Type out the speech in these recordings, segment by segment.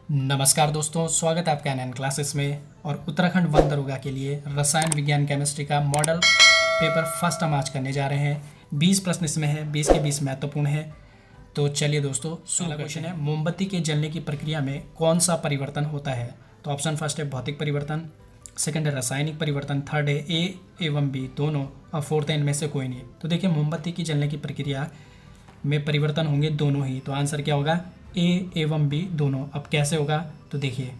नमस्कार दोस्तों, स्वागत है आपका एनएन क्लासेस में। और उत्तराखंड वन दरोगा के लिए रसायन विज्ञान केमिस्ट्री का मॉडल पेपर फर्स्ट हम आज करने जा रहे हैं। 20 प्रश्न इसमें है, 20 के 20 महत्वपूर्ण है। तो चलिए दोस्तों, पहला क्वेश्चन है, मोमबत्ती के जलने की प्रक्रिया में कौन सा परिवर्तन होता है? तो ऑप्शन फर्स्ट है भौतिक परिवर्तन, सेकंड है रासायनिक परिवर्तन, थर्ड है ए एवं बी दोनों, और फोर्थ है इनमें से कोई नहीं। तो देखिए, मोमबत्ती की जलने की प्रक्रिया में परिवर्तन होंगे दोनों ही। तो आंसर क्या होगा? ए एवं बी दोनों। अब कैसे होगा? तो देखिए,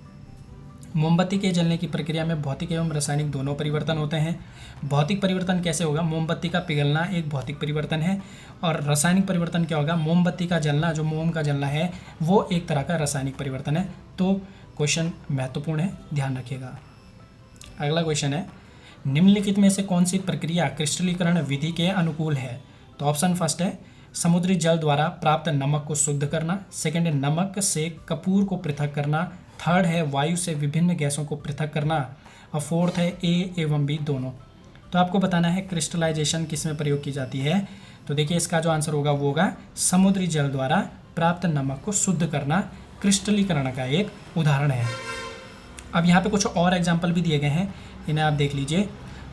मोमबत्ती के जलने की प्रक्रिया में भौतिक एवं रासायनिक दोनों परिवर्तन होते हैं। भौतिक परिवर्तन कैसे होगा? मोमबत्ती का पिघलना एक भौतिक परिवर्तन है। और रासायनिक परिवर्तन क्या होगा? मोमबत्ती का जलना, जो मोम का जलना है, वो एक तरह का रासायनिक परिवर्तन है। तो क्वेश्चन महत्वपूर्ण है, ध्यान रखिएगा। अगला क्वेश्चन है, निम्नलिखित में से कौन सी प्रक्रिया क्रिस्टलीकरण विधि के अनुकूल है? तो ऑप्शन फर्स्ट है समुद्री जल द्वारा प्राप्त नमक को शुद्ध करना, सेकंड है नमक से कपूर को पृथक करना, थर्ड है वायु से विभिन्न गैसों को पृथक करना, और फोर्थ है ए एवं बी दोनों। तो आपको बताना है क्रिस्टलाइजेशन किस में प्रयोग की जाती है। तो देखिए, इसका जो आंसर होगा वो होगा समुद्री जल द्वारा प्राप्त नमक को शुद्ध करना क्रिस्टलीकरण का एक उदाहरण है। अब यहाँ पे कुछ और एग्जाम्पल भी दिए गए हैं, इन्हें आप देख लीजिए।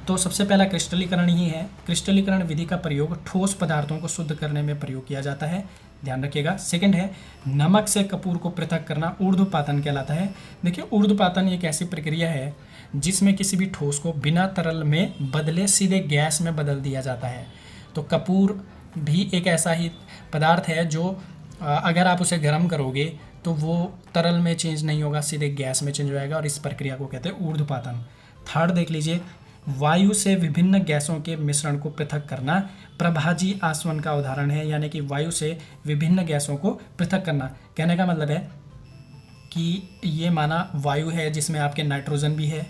तो सबसे पहला क्रिस्टलीकरण ही है। क्रिस्टलीकरण विधि का प्रयोग ठोस पदार्थों को शुद्ध करने में प्रयोग किया जाता है, ध्यान रखिएगा। सेकंड है नमक से कपूर को पृथक करना, ऊर्ध्वपातन कहलाता है। देखिए, ऊर्ध्वपातन एक ऐसी प्रक्रिया है जिसमें किसी भी ठोस को बिना तरल में बदले सीधे गैस में बदल दिया जाता है। तो कपूर भी एक ऐसा ही पदार्थ है जो अगर आप उसे गर्म करोगे तो वो तरल में चेंज नहीं होगा, सीधे गैस में चेंज हो जाएगा, और इस प्रक्रिया को कहते हैं ऊर्ध्वपातन। थर्ड देख लीजिए, वायु से विभिन्न गैसों के मिश्रण को पृथक करना प्रभाजी आसवन का उदाहरण है। यानी कि वायु से विभिन्न गैसों को पृथक करना, कहने का मतलब है कि ये माना वायु है जिसमें आपके नाइट्रोजन भी है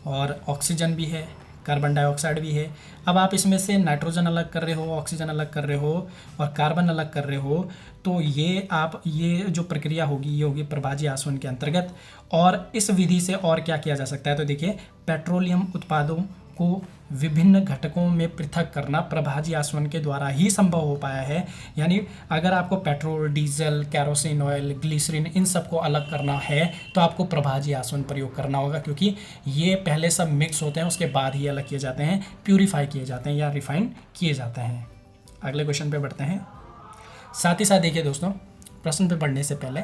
और ऑक्सीजन भी है, कार्बन डाइऑक्साइड भी है। अब आप इसमें से नाइट्रोजन अलग कर रहे हो, ऑक्सीजन अलग कर रहे हो और कार्बन अलग कर रहे हो, तो ये जो प्रक्रिया होगी ये होगी प्रभाजी आसवन के अंतर्गत। और इस विधि से और क्या किया जा सकता है? तो देखिए, पेट्रोलियम उत्पादों को विभिन्न घटकों में पृथक करना प्रभाजी आसवन के द्वारा ही संभव हो पाया है। यानी अगर आपको petrol, diesel, kerosene oil, glycerine इन सबको अलग करना है तो आपको प्रभाजी आसवन प्रयोग करना होगा, क्योंकि ये पहले सब मिक्स होते हैं, उसके बाद ही अलग किए जाते हैं, प्यूरिफाई किए जाते हैं या रिफाइन किए जाते हैं। अगले क्वेश्चन पे बढ़ते हैं। साथ ही साथ देखिए दोस्तों, प्रश्न पे पढ़ने से पहले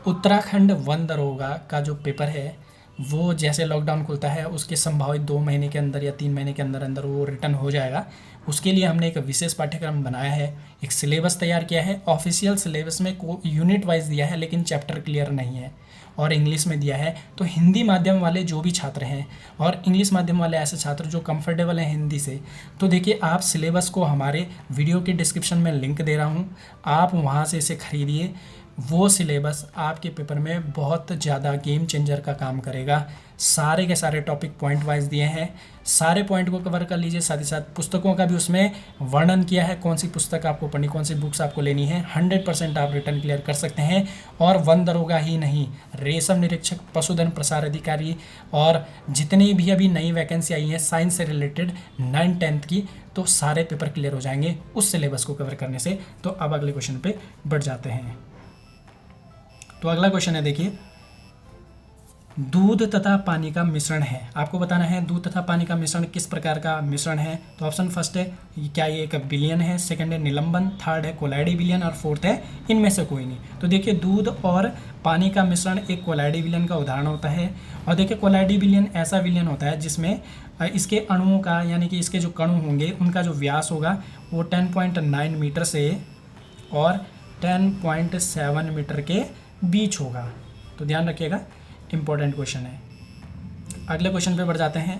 उत्तराखंड वन दरोगा का जो पेपर है वो जैसे लॉकडाउन खुलता है उसके संभावित 2 महीने के अंदर या 3 महीने के अंदर अंदर वो रिटर्न हो जाएगा। उसके लिए हमने एक विशेष पाठ्यक्रम बनाया है, एक सिलेबस तैयार किया है। ऑफिशियल सिलेबस में को यूनिट वाइज दिया है, लेकिन चैप्टर क्लियर नहीं है, और इंग्लिश में दिया है। तो हिंदी माध्यम वाले जो भी छात्र हैं और इंग्लिश माध्यम वाले ऐसे छात्र जो कंफर्टेबल हैं हिंदी से, तो देखिए, आप सिलेबस को हमारे वीडियो के डिस्क्रिप्शन में लिंक दे रहा हूँ, आप वहाँ से इसे खरीदिए। वो सिलेबस आपके पेपर में बहुत ज़्यादा गेम चेंजर का काम करेगा। सारे के सारे टॉपिक पॉइंट वाइज दिए हैं, सारे पॉइंट को कवर कर लीजिए। साथ ही साथ पुस्तकों का भी उसमें वर्णन किया है, कौन सी पुस्तक आपको पढ़नी, कौन सी बुक्स आपको लेनी है। 100% आप रिटर्न क्लियर कर सकते हैं। और वन दरोगा ही नहीं, रेशम निरीक्षक, पशुधन प्रसार अधिकारी और जितनी भी अभी नई वैकेंसी आई है साइंस से रिलेटेड 9th-10th की, तो सारे पेपर क्लियर हो जाएंगे उस सिलेबस को कवर करने से। तो अब अगले क्वेश्चन पे बढ़ जाते हैं। तो अगला क्वेश्चन है, देखिए, दूध तथा पानी का मिश्रण है। आपको बताना है दूध तथा पानी का मिश्रण किस प्रकार का मिश्रण है। तो ऑप्शन फर्स्ट है क्या ये एक विलयन है, सेकंड है निलंबन, थर्ड है कोलाइडी विलयन, और फोर्थ है इनमें से कोई नहीं। तो देखिए, दूध और पानी का मिश्रण एक कोलाइडी विलयन का उदाहरण होता है। और देखिए, कोलाइडी विलयन ऐसा विलयन होता है जिसमें इसके अणुओं का, यानी कि इसके जो कणु होंगे उनका जो व्यास होगा वो 10.9 मीटर से और 10.7 मीटर के बीच होगा। तो ध्यान रखिएगा, इंपॉर्टेंट क्वेश्चन है। अगले क्वेश्चन पे बढ़ जाते हैं।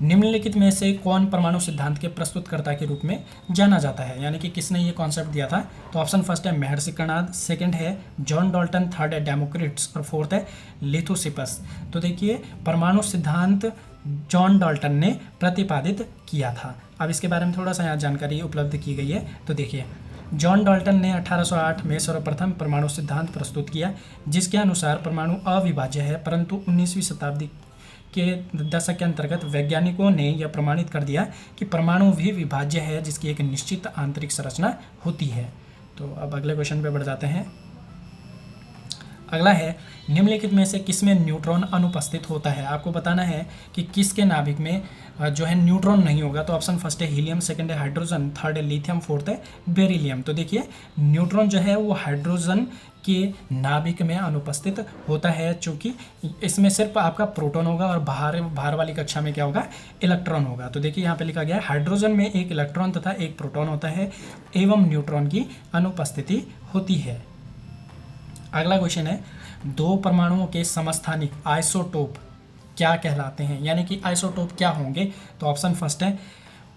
निम्नलिखित में से कौन परमाणु सिद्धांत के प्रस्तुतकर्ता के रूप में जाना जाता है, यानी कि किसने ये कॉन्सेप्ट दिया था। तो ऑप्शन फर्स्ट है महर्षि कर्णाद, सेकंड है जॉन डाल्टन, थर्ड है डेमोक्रिट्स, और फोर्थ है लिथोसिपस। तो देखिए, परमाणु सिद्धांत जॉन डाल्टन ने प्रतिपादित किया था। अब इसके बारे में थोड़ा सा यहाँ जानकारी उपलब्ध की गई है। तो देखिए, जॉन डाल्टन ने 1808 में सर्वप्रथम परमाणु सिद्धांत प्रस्तुत किया, जिसके अनुसार परमाणु अविभाज्य है, परंतु 19वीं शताब्दी के दशक के अंतर्गत वैज्ञानिकों ने यह प्रमाणित कर दिया कि परमाणु भी विभाज्य है, जिसकी एक निश्चित आंतरिक संरचना होती है। तो अब अगले क्वेश्चन पे बढ़ जाते हैं। अगला है निम्नलिखित में से किसमें न्यूट्रॉन अनुपस्थित होता है। आपको बताना है कि किसके नाभिक में जो है न्यूट्रॉन नहीं होगा। तो ऑप्शन फर्स्ट है हीलियम, सेकंड है हाइड्रोजन, थर्ड है लिथियम, फोर्थ है बेरिलियम। तो देखिए न्यूट्रॉन जो है वो हाइड्रोजन के नाभिक में अनुपस्थित होता है, चूँकि इसमें सिर्फ आपका प्रोटॉन होगा और बाहर वाली कक्षा में क्या होगा, इलेक्ट्रॉन होगा। तो देखिए यहाँ पे लिखा गया है हाइड्रोजन में एक इलेक्ट्रॉन तथा एक प्रोटॉन होता है एवं न्यूट्रॉन की अनुपस्थिति होती है। अगला क्वेश्चन है दो परमाणुओं के समस्थानिक आइसोटोप क्या कहलाते हैं, यानी कि आइसोटोप क्या होंगे। तो ऑप्शन फर्स्ट है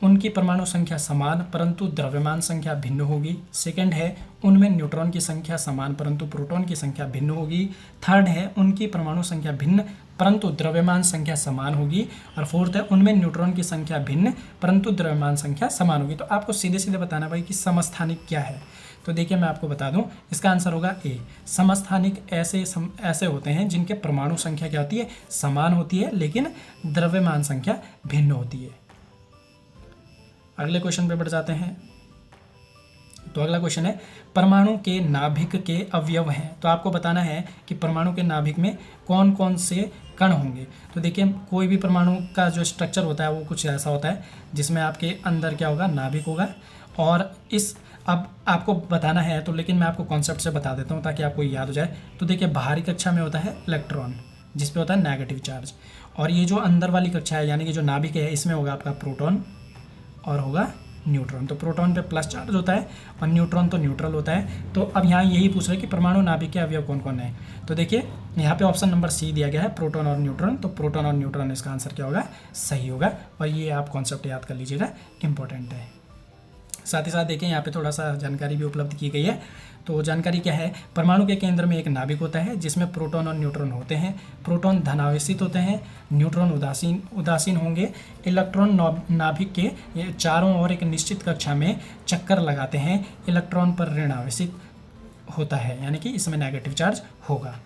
उनकी परमाणु संख्या समान परंतु द्रव्यमान संख्या भिन्न होगी। सेकंड है उनमें न्यूट्रॉन की संख्या समान परंतु प्रोटॉन की संख्या भिन्न होगी। थर्ड है उनकी परमाणु संख्या भिन्न परंतु द्रव्यमान संख्या समान होगी। और फोर्थ है उनमें न्यूट्रॉन की संख्या भिन्न परंतु द्रव्यमान संख्या समान होगी। तो आपको सीधे सीधे बताना भाई कि समस्थानिक क्या है। तो देखिए मैं आपको बता दूं, इसका आंसर होगा ए। समस्थानिक ऐसे होते हैं जिनके परमाणु संख्या क्या होती है, समान होती है, लेकिन द्रव्यमान संख्या भिन्न होती है। अगले क्वेश्चन पे बढ़ जाते हैं। तो अगला क्वेश्चन है परमाणु के नाभिक के अवयव हैं। तो आपको बताना है कि परमाणु के नाभिक में कौन कौन से कण होंगे। तो देखिए कोई भी परमाणु का जो स्ट्रक्चर होता है वो कुछ ऐसा होता है जिसमें आपके अंदर क्या होगा, नाभिक होगा। और इस अब आपको बताना है तो लेकिन मैं आपको कॉन्सेप्ट से बता देता हूँ ताकि आपको याद हो जाए। तो देखिए बाहरी कक्षा में होता है इलेक्ट्रॉन जिस पे होता है नेगेटिव चार्ज, और ये जो अंदर वाली कक्षा है यानी कि जो नाभिक है इसमें होगा आपका प्रोटॉन और होगा न्यूट्रॉन। तो प्रोटॉन पे प्लस चार्ज होता है और न्यूट्रॉन तो न्यूट्रल होता है। तो अब यहाँ यही पूछ रहे हैं कि परमाणु नाभिक के अवयव कौन कौन है। तो देखिए यहाँ पे ऑप्शन नंबर सी दिया गया है प्रोटॉन और न्यूट्रॉन। तो प्रोटॉन और न्यूट्रॉन इसका आंसर क्या होगा, सही होगा। और ये आप कॉन्सेप्ट याद कर लीजिएगा, इंपॉर्टेंट है। साथ ही साथ देखें यहाँ पे थोड़ा सा जानकारी भी उपलब्ध की गई है। तो जानकारी क्या है, परमाणु के केंद्र में एक नाभिक होता है जिसमें प्रोटॉन और न्यूट्रॉन होते हैं। प्रोटॉन धनावेशित होते हैं, न्यूट्रॉन उदासीन होंगे। इलेक्ट्रॉन नाभिक के चारों ओर एक निश्चित कक्षा में चक्कर लगाते हैं। इलेक्ट्रॉन पर ऋण आवेशित होता है, यानी कि इसमें नेगेटिव चार्ज होगा।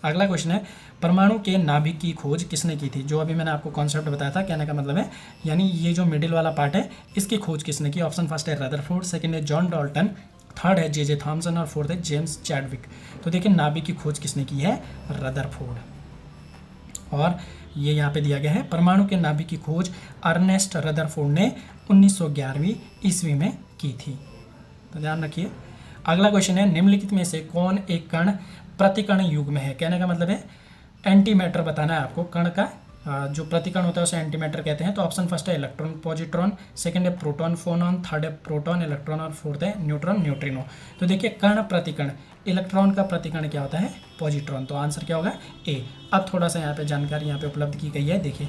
अगला क्वेश्चन है परमाणु के नाभिक की खोज किसने की थी। जो अभी मैंने आपको कॉन्सेप्ट बताया था, कहने का मतलब है यानी ये जो मिडिल वाला पार्ट है इसकी खोज किसने की। ऑप्शन फर्स्ट है रदरफोर्ड, सेकंड है जॉन डाल्टन, थर्ड है जे थॉमसन और फोर्थ है जेम्स चैडविक। तो देखिए नाभिक की खोज किसने की है, रदरफोर्ड। और ये यहाँ पे दिया गया है परमाणु के नाभिक की खोज अर्नेस्ट रदरफोर्ड ने 1911वीं ईस्वी में की थी। तो ध्यान रखिए। अगला क्वेश्चन है निम्नलिखित में से कौन एक कण प्रतिकण युग्म है। कहने का मतलब है एंटी मैटर बताना है आपको। कण का जो प्रतिकण होता है उसे एंटी मैटर कहते हैं। तो ऑप्शन फर्स्ट है इलेक्ट्रॉन पॉजिट्रॉन, सेकंड है प्रोटॉन फोनॉन, थर्ड है प्रोटॉन इलेक्ट्रॉन और फोर्थ है न्यूट्रॉन न्यूट्रिनो। तो देखिए कण प्रतिकण, इलेक्ट्रॉन का प्रतिकण क्या होता है, पॉजिट्रॉन। तो आंसर क्या होगा, ए। अब थोड़ा सा यहाँ पे जानकारी यहाँ पे उपलब्ध की गई है। देखिए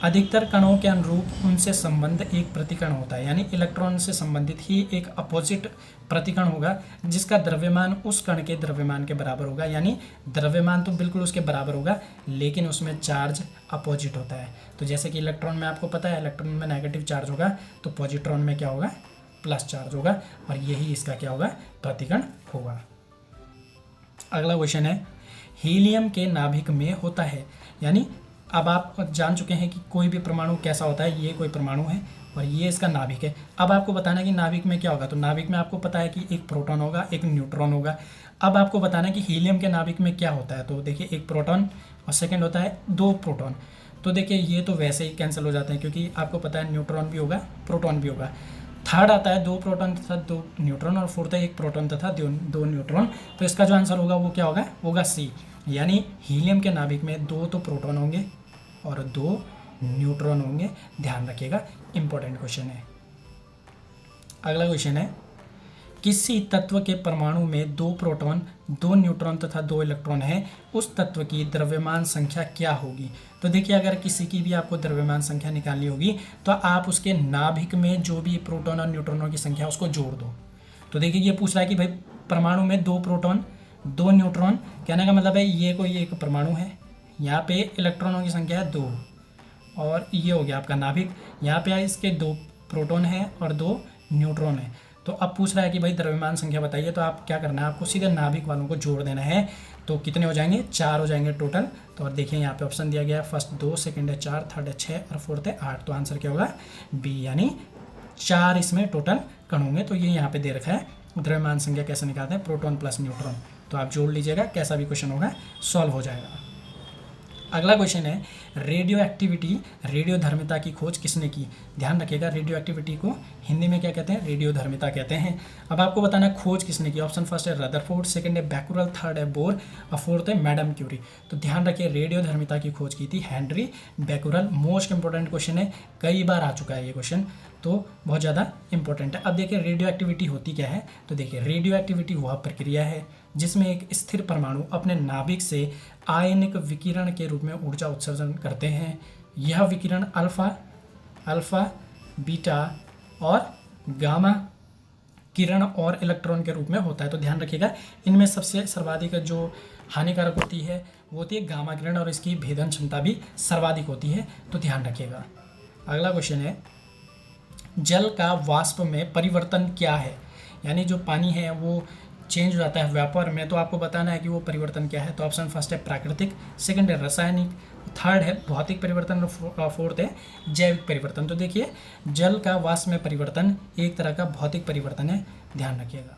अधिकतर कणों के अनुरूप उनसे संबंध एक प्रतिकण होता है, यानी इलेक्ट्रॉन से संबंधित ही एक अपोजिट प्रतिकण होगा जिसका द्रव्यमान उस कण के द्रव्यमान के बराबर होगा। यानी द्रव्यमान तो बिल्कुल उसके बराबर होगा लेकिन उसमें चार्ज अपोजिट होता है। तो जैसे कि इलेक्ट्रॉन में आपको पता है इलेक्ट्रॉन में नेगेटिव चार्ज होगा तो पॉजिट्रॉन में क्या होगा, प्लस चार्ज होगा। और यही इसका क्या होगा, प्रतिकण होगा। अगला क्वेश्चन है हीलियम के नाभिक में होता है, यानी अब आप जान चुके हैं कि कोई भी परमाणु कैसा होता है। ये कोई परमाणु है और ये इसका नाभिक है। अब आपको बताना है कि नाभिक में क्या होगा। तो नाभिक में आपको पता है कि एक प्रोटॉन होगा, एक न्यूट्रॉन होगा। अब आपको बताना है कि हीलियम के नाभिक में क्या होता है। तो देखिए एक प्रोटॉन और सेकंड होता है दो प्रोटॉन। तो देखिए ये तो वैसे ही कैंसिल हो जाते हैं क्योंकि आपको पता है न्यूट्रॉन भी होगा प्रोटॉन भी होगा। थर्ड आता है दो प्रोटॉन तथा दो न्यूट्रॉन और फोर्थ है एक प्रोटॉन तथा दो न्यूट्रॉन। तो इसका जो आंसर होगा वो क्या होगा सी। यानी हीलियम के नाभिक में दो तो प्रोटॉन होंगे और दो न्यूट्रॉन होंगे। ध्यान रखिएगा, इंपॉर्टेंट क्वेश्चन है। अगला क्वेश्चन है किसी तत्व के परमाणु में दो प्रोटॉन, दो न्यूट्रॉन तथा दो इलेक्ट्रॉन है, उस तत्व की द्रव्यमान संख्या क्या होगी। तो देखिए अगर किसी की भी आपको द्रव्यमान संख्या निकालनी होगी तो आप उसके नाभिक में जो भी प्रोटॉन और न्यूट्रॉनों की संख्या उसको जोड़ दो। तो देखिए ये पूछ रहा है कि भाई परमाणु में दो प्रोटॉन दो न्यूट्रॉन, कहने का मतलब है ये कोई एक परमाणु है, यहाँ पे इलेक्ट्रॉनों की संख्या है 2 और ये हो गया आपका नाभिक। यहाँ पे इसके 2 प्रोटॉन है और 2 न्यूट्रॉन है। तो अब पूछ रहा है कि भाई द्रव्यमान संख्या बताइए। तो आप क्या करना है, आपको सीधे नाभिक वालों को जोड़ देना है। तो कितने हो जाएंगे, 4 हो जाएंगे टोटल। तो और देखिए यहाँ पे ऑप्शन दिया गया है फर्स्ट 2, सेकंड है 4, थर्ड है 6 और फोर्थ है 8। तो आंसर क्या होगा, बी, यानी 4 इसमें टोटल कण होंगे। तो ये यहाँ पे दे रखा है द्रव्यमान संख्या कैसे निकालते हैं, प्रोटॉन प्लस न्यूट्रॉन। तो आप जोड़ लीजिएगा, कैसा भी क्वेश्चन होगा सॉल्व हो जाएगा। अगला क्वेश्चन है रेडियो एक्टिविटी, रेडियो धर्मिता की खोज किसने की। ध्यान रखिएगा, रेडियो एक्टिविटी को हिंदी में क्या कहते हैं, रेडियो धर्मिता कहते हैं। अब आपको बताना है खोज किसने की। ऑप्शन फर्स्ट है रदरफोर्ड, सेकंड है बैकुरल, थर्ड है बोर और फोर्थ है मैडम क्यूरी। तो ध्यान रखिए, रेडियो धर्मिता की खोज की थी Henry Becquerel. Most important question है, कई बार आ चुका है ये क्वेश्चन, तो बहुत ज़्यादा इंपॉर्टेंट है। अब देखिए रेडियो एक्टिविटी होती क्या है, तो देखिए रेडियो एक्टिविटी वह प्रक्रिया है जिसमें एक स्थिर परमाणु अपने नाभिक से आयनिक विकिरण के रूप में ऊर्जा उत्सर्जन करते हैं। यह विकिरण अल्फा, बीटा और गामा किरण और इलेक्ट्रॉन के रूप में होता है। तो ध्यान रखिएगा, इनमें सबसे सर्वाधिक जो हानिकारक होती है वो होती है गामा किरण, और इसकी भेदन क्षमता भी सर्वाधिक होती है, तो ध्यान रखिएगा। अगला क्वेश्चन है जल का वाष्प में परिवर्तन क्या है। यानी जो पानी है वो चेंज हो जाता है वेपर में, तो आपको बताना है कि वो परिवर्तन क्या है। तो ऑप्शन फर्स्ट है प्राकृतिक, सेकंड है रासायनिक, थर्ड है भौतिक परिवर्तन और फोर्थ है जैविक परिवर्तन। तो देखिए जल का वाष्प में परिवर्तन एक तरह का भौतिक परिवर्तन है, ध्यान रखिएगा।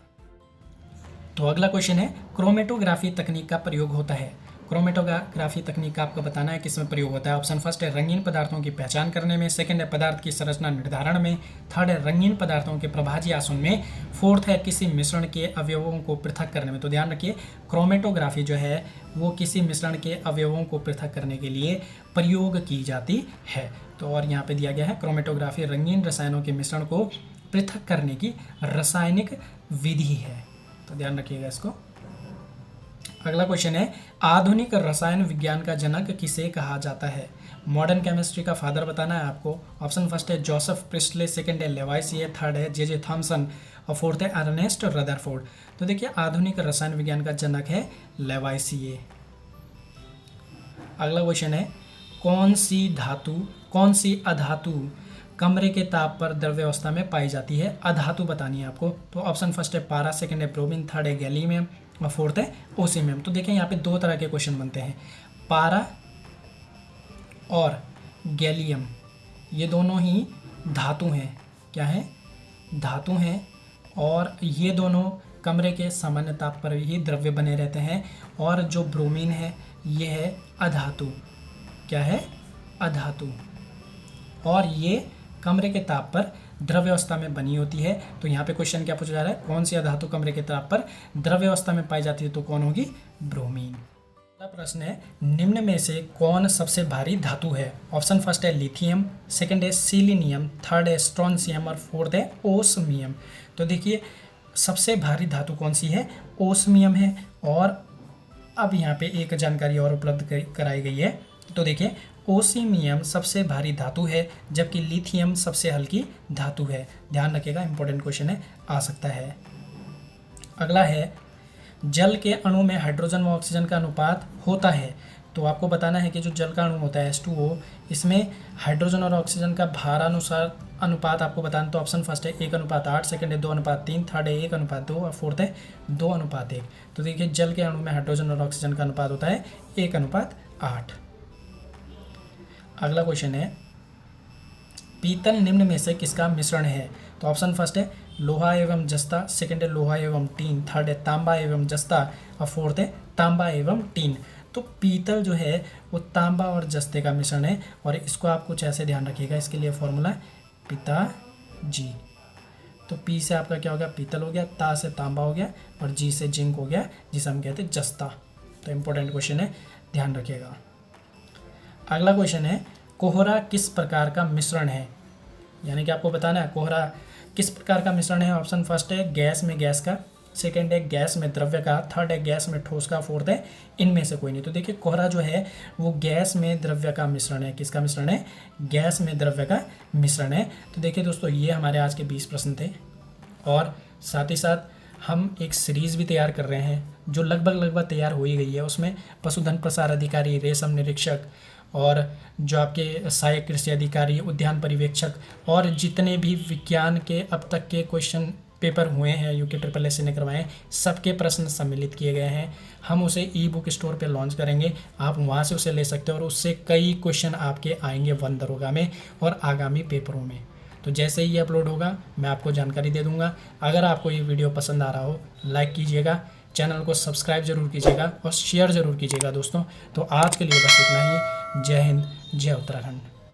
तो अगला क्वेश्चन है क्रोमेटोग्राफी तकनीक का प्रयोग होता है। क्रोमेटोग्राफी तकनीक का आपको बताना है किसमें प्रयोग होता है। ऑप्शन फर्स्ट है रंगीन पदार्थों की पहचान करने में, सेकंड है पदार्थ की संरचना निर्धारण में, थर्ड है रंगीन पदार्थों के प्रभाजी आसवन में, फोर्थ है किसी मिश्रण के अवयवों को पृथक करने में। तो ध्यान रखिए, क्रोमेटोग्राफी जो है वो किसी मिश्रण के अवयवों को पृथक करने के लिए प्रयोग की जाती है। तो और यहाँ पे दिया गया है क्रोमेटोग्राफी रंगीन रसायनों के मिश्रण को पृथक करने की रासायनिक विधि है, तो ध्यान रखिएगा इसको। अगला क्वेश्चन है आधुनिक रसायन विज्ञान का जनक किसे कहा जाता है। मॉडर्न केमिस्ट्री का फादर बताना है आपको। ऑप्शन फर्स्ट है जोसेफ प्रिस्टले, सेकंड है लेवाइसिए, थर्ड है जे थॉमसन और फोर्थ है अर्नेस्ट रदरफोर्ड। तो देखिए आधुनिक रसायन विज्ञान का जनक है लेवाइसिए। अगला क्वेश्चन है कौन सी अधातु कमरे के ताप पर द्रव्य अवस्था में पाई जाती है। अधातु बतानी है आपको। तो ऑप्शन फर्स्ट है पारा, सेकंड है ब्रोमीन, थर्ड है गैलीयम और फोर्थ है ओसीमियम। तो देखें यहाँ पे दो तरह के क्वेश्चन बनते हैं, पारा और गैलियम, ये दोनों ही धातु हैं। क्या है, धातु हैं, और ये दोनों कमरे के सामान्य ताप पर ही द्रव्य बने रहते हैं। और जो ब्रोमीन है ये है अधातु। क्या है, अधातु, और ये कमरे के ताप पर द्रव्य अवस्था में बनी होती है। तो यहाँ पे क्वेश्चन क्या पूछा जा रहा है, कौन सी अधातु कमरे के ताप पर द्रव्य अवस्था में पाई जाती है, तो कौन होगी, ब्रोमीन। अगला प्रश्न है निम्न में से कौन सबसे भारी धातु है। ऑप्शन फर्स्ट है लिथियम, सेकंड है सिलीनियम, थर्ड है स्ट्रोंशियम और फोर्थ है ओस्मियम। तो देखिए सबसे भारी धातु कौन सी है, ओस्मियम है। और अब यहाँ पे एक जानकारी और उपलब्ध कराई गई है। तो देखिए ओसीमियम सबसे भारी धातु है, जबकि लिथियम सबसे हल्की धातु है। ध्यान रखिएगा, इंपॉर्टेंट क्वेश्चन है, आ सकता है। अगला है जल के अणु में हाइड्रोजन व ऑक्सीजन का अनुपात होता है। तो आपको बताना है कि जो जल का अणु होता है H2O, इसमें हाइड्रोजन और ऑक्सीजन का भारानुसार अनुपात आपको बताना। तो ऑप्शन फर्स्ट है 1:8, सेकंड है 2:3, थर्ड है 1:2 और फोर्थ है 2:1। तो देखिए जल के अणु में हाइड्रोजन और ऑक्सीजन का अनुपात होता है 1:8। अगला क्वेश्चन है पीतल निम्न में से किसका मिश्रण है। तो ऑप्शन फर्स्ट है लोहा एवं जस्ता, सेकंड है लोहा एवं टीन, थर्ड है तांबा एवं जस्ता और फोर्थ है तांबा एवं टीन। तो पीतल जो है वो तांबा और जस्ते का मिश्रण है, और इसको आप कुछ ऐसे ध्यान रखिएगा। इसके लिए फॉर्मूला पिताजी। तो पी से आपका क्या हो गया, पीतल हो गया, ता से तांबा हो गया और जी से जिंक हो गया, जिसे हम कहते हैं जस्ता। तो इंपॉर्टेंट क्वेश्चन है, ध्यान रखिएगा। अगला क्वेश्चन है कोहरा किस प्रकार का मिश्रण है। यानी कि आपको बताना है कोहरा किस प्रकार का मिश्रण है। ऑप्शन फर्स्ट है गैस में गैस का, सेकंड है गैस में द्रव्य का, थर्ड है गैस में ठोस का, फोर्थ है इनमें से कोई नहीं। तो देखिए कोहरा जो है वो गैस में द्रव्य का मिश्रण है। किसका मिश्रण है, गैस में द्रव्य का मिश्रण है। तो देखिए दोस्तों ये हमारे आज के 20 प्रश्न थे, और साथ ही साथ हम एक सीरीज़ भी तैयार कर रहे हैं जो लगभग तैयार हो ही गई है। उसमें पशुधन प्रसार अधिकारी, रेशम निरीक्षक और जो आपके सहायक कृषि अधिकारी, उद्यान पर्यवेक्षक और जितने भी विज्ञान के अब तक के क्वेश्चन पेपर हुए हैं यूके SSS ने करवाए हैं, सबके प्रश्न सम्मिलित किए गए हैं। हम उसे ई बुक स्टोर पे लॉन्च करेंगे, आप वहाँ से उसे ले सकते हो और उससे कई क्वेश्चन आपके आएंगे वन दरोगा में और आगामी पेपरों में। तो जैसे ही ये अपलोड होगा मैं आपको जानकारी दे दूँगा। अगर आपको ये वीडियो पसंद आ रहा हो लाइक कीजिएगा, चैनल को सब्सक्राइब जरूर कीजिएगा और शेयर जरूर कीजिएगा दोस्तों। तो आज के लिए बस इतना ही। जय हिंद, जय उत्तराखंड।